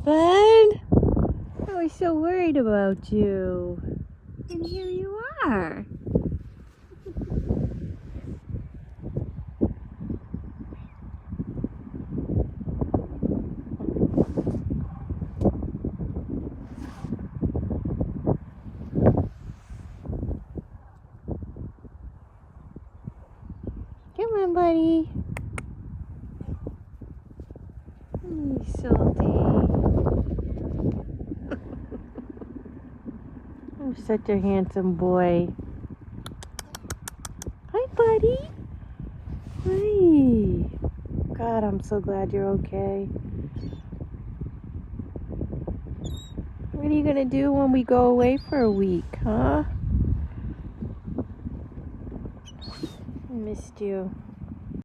bud. I was so worried about you. And here you are. Come on, buddy. Hey, salty. I'm such a handsome boy. Hi, buddy. Hi. God, I'm so glad you're okay. What are you gonna do when we go away for a week, huh? I missed you.